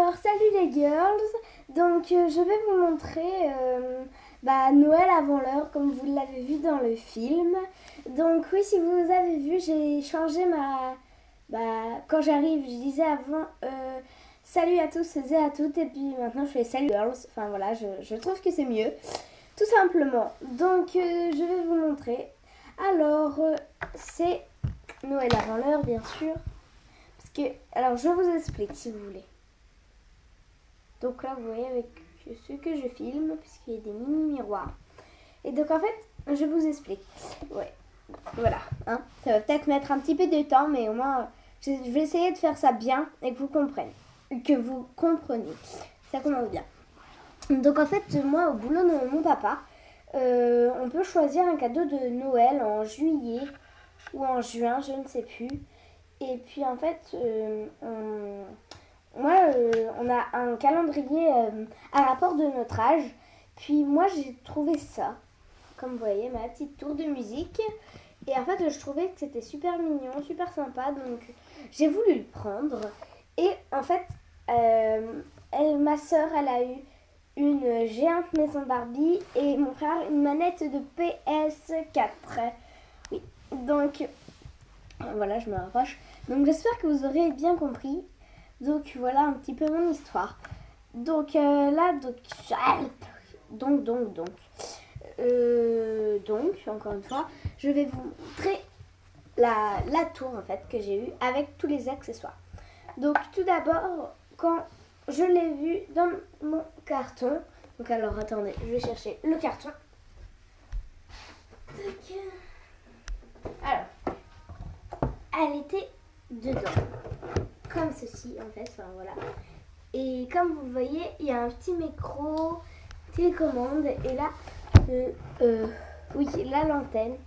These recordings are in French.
Alors salut les girls, donc je vais vous montrer Noël avant l'heure comme vous l'avez vu dans le film. Donc oui, si vous avez vu, j'ai changé quand j'arrive, je disais avant salut à tous et à toutes, et puis maintenant je fais salut girls. Enfin voilà, je trouve que c'est mieux, tout simplement. Donc je vais vous montrer. Alors c'est Noël avant l'heure bien sûr. Alors je vous explique si vous voulez. Donc là, vous voyez avec ce que je filme, puisqu'il y a des mini-miroirs. Et donc, en fait, je vous explique. Ouais, voilà. Hein. Ça va peut-être mettre un petit peu de temps, mais au moins, je vais essayer de faire ça bien et que vous compreniez. Ça commence bien. Donc, en fait, moi, au boulot de mon papa, on peut choisir un cadeau de Noël en juillet ou en juin, je ne sais plus. Et puis, en fait, on a un calendrier à rapport de notre âge. Puis moi, j'ai trouvé ça. Comme vous voyez, ma petite tour de musique. Et en fait, je trouvais que c'était super mignon, super sympa. Donc, j'ai voulu le prendre. Et en fait, ma soeur, elle a eu une géante maison Barbie. Et mon frère, une manette de PS4. Oui, donc, voilà, je me rapproche. Donc, j'espère que vous aurez bien compris. Donc voilà un petit peu mon histoire. Donc encore une fois, je vais vous montrer la tour en fait que j'ai eue avec tous les accessoires. Donc tout d'abord, quand je l'ai vue dans mon carton, donc alors attendez, je vais chercher le carton. Alors, elle était dedans. Comme ceci en fait, enfin voilà. Et comme vous voyez, il y a un petit micro, télécommande et là, la l'antenne.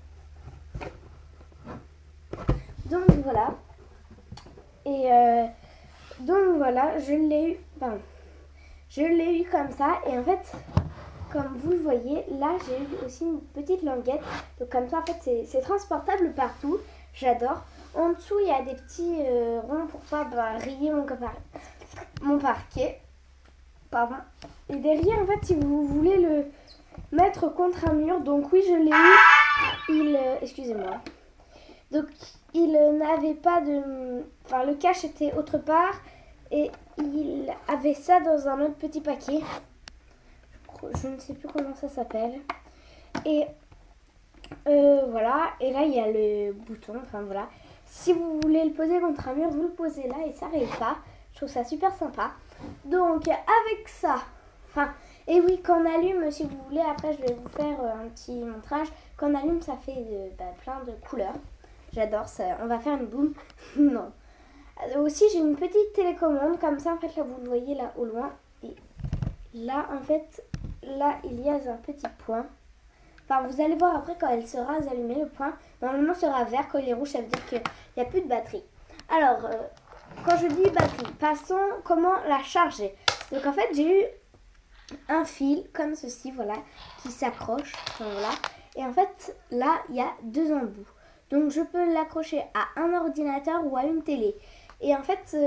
Donc voilà. Et donc voilà, je l'ai eu comme ça. Et en fait, comme vous le voyez, là j'ai eu aussi une petite languette. Donc comme ça en fait c'est transportable partout. J'adore. En dessous, il y a des petits ronds pour pas rayer mon parquet. Pardon. Et derrière, en fait, si vous voulez le mettre contre un mur, donc oui, je l'ai eu. Excusez-moi. Donc, il n'avait pas de... Enfin, le cache était autre part. Et il avait ça dans un autre petit paquet. Je ne sais plus comment ça s'appelle. Et voilà. Et là, il y a le bouton. Enfin, voilà. Si vous voulez le poser contre un mur, vous le posez là et ça ne raye pas. Je trouve ça super sympa. Donc avec ça, et oui, quand on allume, si vous voulez, après je vais vous faire un petit montrage. Quand on allume, ça fait plein de couleurs. J'adore ça. On va faire une boum. Non. Aussi, j'ai une petite télécommande. Comme ça, en fait, là, vous le voyez là au loin. Et là, en fait, là, il y a un petit point. Enfin, vous allez voir après quand elle sera allumée, le point normalement sera vert. Quand il est rouge, ça veut dire qu'il n'y a plus de batterie. Alors, quand je dis batterie, passons comment la charger. Donc en fait, j'ai eu un fil comme ceci, voilà, qui s'accroche. Voilà. Et en fait, là, il y a deux embouts. Donc je peux l'accrocher à un ordinateur ou à une télé. Et en fait,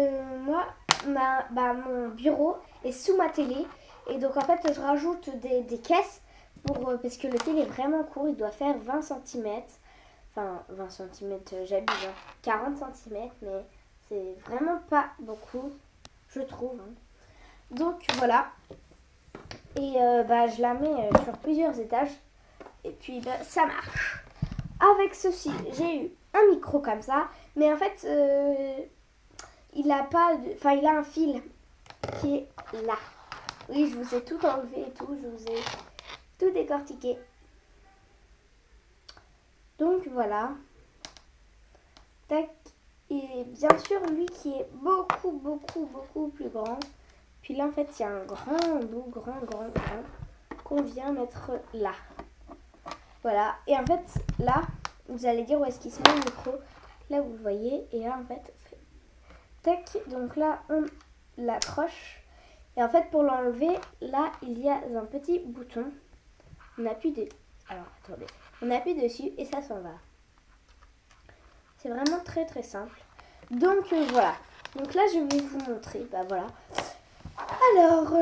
moi, mon bureau est sous ma télé. Et donc en fait, je rajoute des caisses. Parce que le fil est vraiment court, il doit faire 20 cm. Enfin, 20 cm, j'abuse, 40 cm, mais c'est vraiment pas beaucoup, je trouve. Donc voilà. Et je la mets sur plusieurs étages. Et puis ça marche. Avec ceci, j'ai eu un micro comme ça. Mais en fait, il a un fil qui est là. Oui, je vous ai tout enlevé et tout. Je vous ai tout décortiqué. Donc voilà. Tac. Et bien sûr, lui qui est beaucoup plus grand. Puis là, en fait, il y a un grand bout, grand, qu'on vient mettre là. Voilà. Et en fait, là, vous allez dire où est-ce qu'il se met le micro. Là, vous le voyez. Et là, en fait, tac. Donc là, on l'accroche. Et en fait, pour l'enlever, là, il y a un petit bouton. On appuie On appuie dessus et ça s'en va. C'est vraiment très simple. Donc voilà. Donc là je vais vous montrer. Voilà. Alors,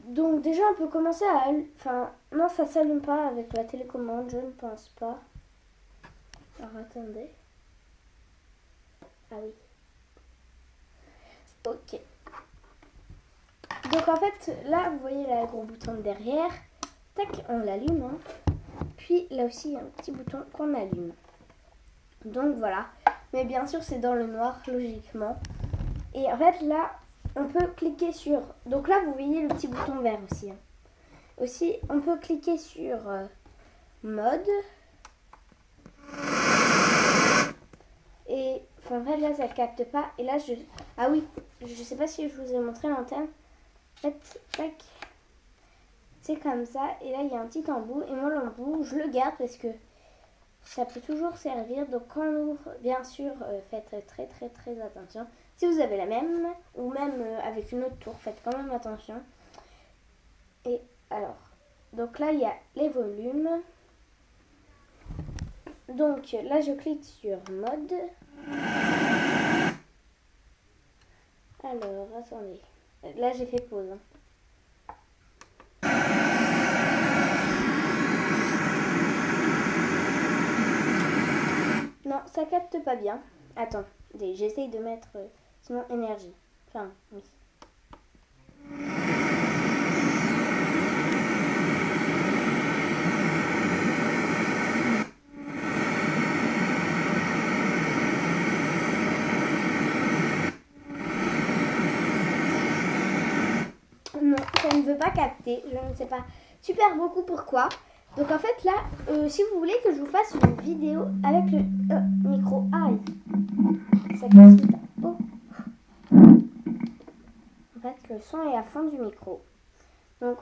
donc déjà on peut commencer à... Enfin, non, ça s'allume pas avec la télécommande, je ne pense pas. Alors, attendez. Ah oui. Ok. Donc en fait, là, vous voyez là, le gros bouton de derrière. Tac, on l'allume. Hein. Puis là aussi, il y a un petit bouton qu'on allume. Donc voilà. Mais bien sûr, c'est dans le noir, logiquement. Et en fait, là, on peut cliquer sur... Donc là, vous voyez le petit bouton vert aussi. Hein. Aussi, on peut cliquer sur mode. Et en fait, là, ça ne capte pas. Et là, je... Ah oui, je sais pas si je vous ai montré l'antenne. En fait, tac. C'est comme ça. Et là, il y a un petit embout. Et moi, l'embout, je le garde parce que ça peut toujours servir. Donc, quand on ouvre, bien sûr, faites très, très, très attention. Si vous avez la même, ou même avec une autre tour, faites quand même attention. Et alors, donc là, il y a les volumes. Donc, là, je clique sur mode. Alors, attendez. Là, j'ai fait pause. Non, ça capte pas bien. Attends, j'essaye de mettre sinon énergie. Enfin, oui. Non, ça ne veut pas capter. Je ne sais pas super beaucoup pourquoi. Donc en fait là, si vous voulez que je vous fasse une vidéo avec le micro, aïe, ça casse vite. Oh. En fait, le son est à fond du micro. Donc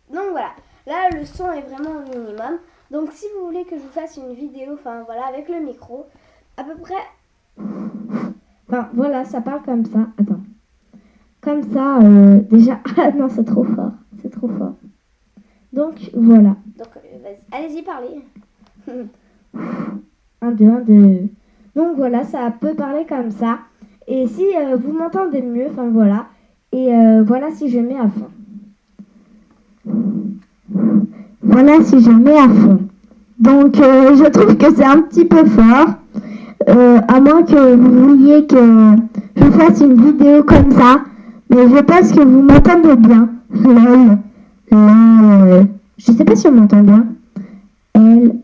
voilà, là le son est vraiment au minimum. Donc si vous voulez que je vous fasse une vidéo, enfin voilà, avec le micro, à peu près. Enfin voilà, ça parle comme ça. Attends. Comme ça, déjà. Ah non, c'est trop fort. C'est trop fort. Donc voilà. Donc allez-y, parlez. 1, 2, 1, 2. Donc voilà, ça peut parler comme ça. Et si vous m'entendez mieux, enfin voilà. Et voilà si je mets à fond. Voilà si je mets à fond. Donc je trouve que c'est un petit peu fort. À moins que vous vouliez que je fasse une vidéo comme ça. Mais je pense que vous m'entendez bien. Lol. Lol. Je sais pas si on m'entend bien. L.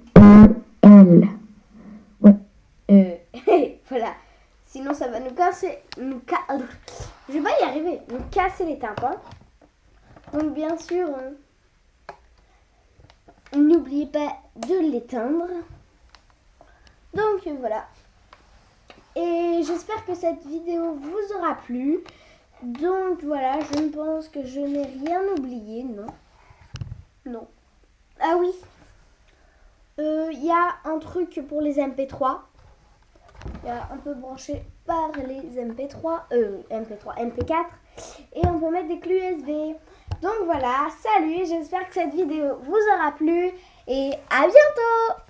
Ouais. Voilà. Sinon, ça va nous casser. Je vais pas y arriver. Nous casser les tympans. Donc, bien sûr, n'oubliez pas de l'éteindre. Donc, voilà. Et j'espère que cette vidéo vous aura plu. Donc, voilà. Je ne pense que je n'ai rien oublié. Non. Non. Ah oui. Il y a un truc pour les MP3. On peut brancher par les MP3, MP4 et on peut mettre des clés USB. Donc voilà, salut, j'espère que cette vidéo vous aura plu et à bientôt!